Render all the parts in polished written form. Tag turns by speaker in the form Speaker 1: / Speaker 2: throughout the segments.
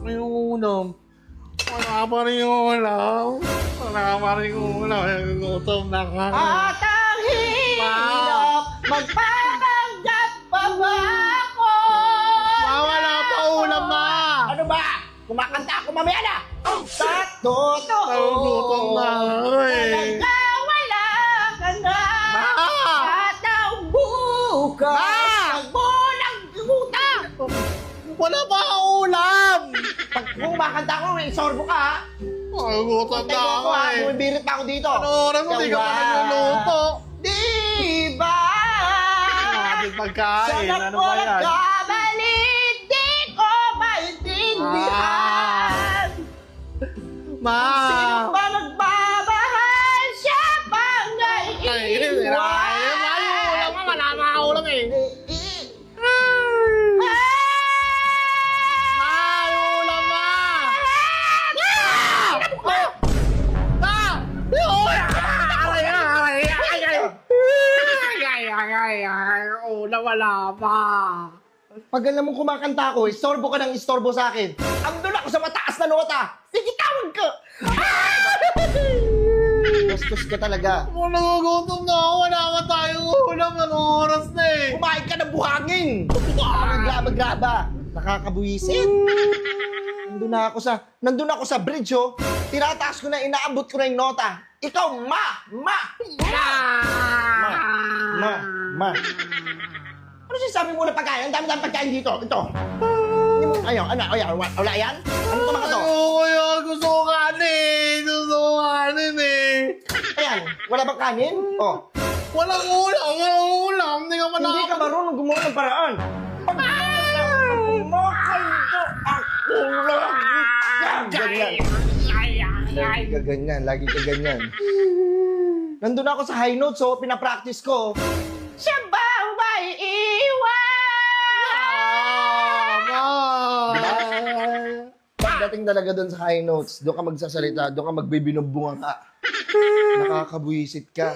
Speaker 1: May ulam. Wala pa rin yung ulam. Wala pa rin yung ulam. Gutom na ka.
Speaker 2: At ang hirap, magpapanggap pa ba ako?
Speaker 1: Wala pa ulam, ma!
Speaker 2: Ano ba? Kumakanta ako mamaya na! Sa totoo!
Speaker 1: Gutom na ako eh.
Speaker 2: Talaga wala ka na!
Speaker 1: Ma!
Speaker 2: At ang bukas,
Speaker 1: Ma!
Speaker 2: magbulang guta!
Speaker 1: Wala pa ulam!
Speaker 2: Pag kumakanta ako, may sorbo ka ha?
Speaker 1: Gutom na
Speaker 2: Tayo
Speaker 1: ako
Speaker 2: ako ha,
Speaker 1: eh.
Speaker 2: bumibirit pa ako dito.
Speaker 1: Ano oras mo? Di ka pa nagluluto.
Speaker 2: Di ba?
Speaker 1: Ating pagkain.
Speaker 2: Sa
Speaker 1: Ano ba yan?
Speaker 2: nagkamali, di ko maintindihan.
Speaker 1: Ma!
Speaker 2: Sino ba magmamahal siya pang
Speaker 1: Ay, hindi na. Ay, ulam ka. Wala pa ulam eh. Ulam ma! Ulam wala pa.
Speaker 2: Pag alam mo kumakanta ako, istorbo ka ng istorbo sa akin. Andun ako sa mataas na nota. Sige, tawag ka! Bastos ka talaga.
Speaker 1: Kung nagugutom na ako, wala pa tayong ulam. Anong oras na eh?
Speaker 2: Kumain ka ng buhangin! Graba-graba. Nakakabuisit. Nandun ako sa bridge, oh. Tinataas ko na, inaabot ko na yung nota. Ikaw, ma! Ano sinasabi mo na pagkain? Ang dami-dami pagkain dito. Ito. Ayaw, wala yan? Ano ito mga to?
Speaker 1: Kuya, gusto ko kanin. Gusto ko kanin eh.
Speaker 2: Ayan, wala bang kanin? Oh.
Speaker 1: Walang ulam, walang ulam. Hindi ka
Speaker 2: Hindi ka marunong gumawa ng paraan. Lagi ka ganyan. Nandun ako sa high notes, so pinapractice ko. Siya ba ang may iwan? Pagdating talaga dun sa high notes, doon ka magsasalita, doon ka magbibinubungan ka. Nakakabuisit ka.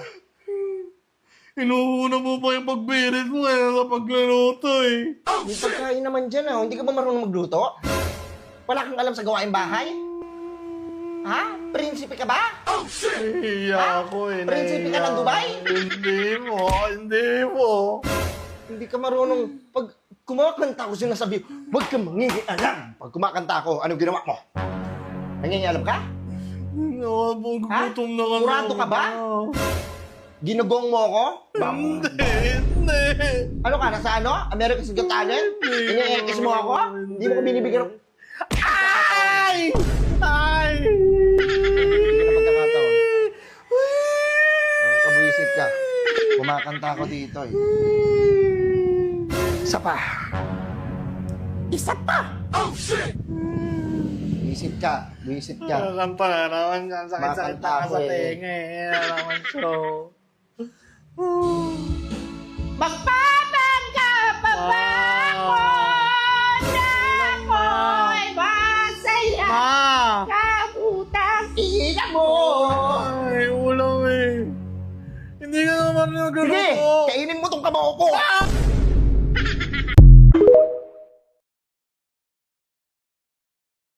Speaker 1: Inuuna mo pa yung pagbirit mo eh sa pagluluto eh.
Speaker 2: May pagkain naman dyan, ah. Hindi ka ba marunong magluto? Wala kang alam sa gawaing bahay? Ha? Prinsipe ka ba?
Speaker 1: Iya ako eh.
Speaker 2: Prinsipe ka ng Dubai?
Speaker 1: Hindi mo.
Speaker 2: Hindi ka marunong. Pag kumakanta ko, sinasabi, huwag kang mangingialam. Pag kumakanta ako, anong ginawa mo? Nangingialam ka?
Speaker 1: Gutom na kami.
Speaker 2: Kurado ka ba? Ginugong mo ako?
Speaker 1: Hindi.
Speaker 2: Ano ka? Nasa ano? America's Got Talent? Iniekis mo ako? Hindi mo ko binibigyan ng...
Speaker 1: Ay! Ay!
Speaker 2: Hindi na pagkakataon. Kabuisit ka. Kumakanta ako dito eh. Isa pa. Isa pa! Oh, shit! Buisit ka. Buisit ka.
Speaker 1: Kanta na naman yan. Sakit-sakit
Speaker 2: Makanta
Speaker 1: na
Speaker 2: ako
Speaker 1: sa
Speaker 2: eh.
Speaker 1: tenga eh. Naman show.
Speaker 2: Magpapanggap pa ba ako na ako'y masaya?
Speaker 1: Ma!
Speaker 2: Kabutang ina mo!
Speaker 1: Ay, ulam eh. Hindi ka naman nagluto.
Speaker 2: Sige, kainin mo tong kamao ko!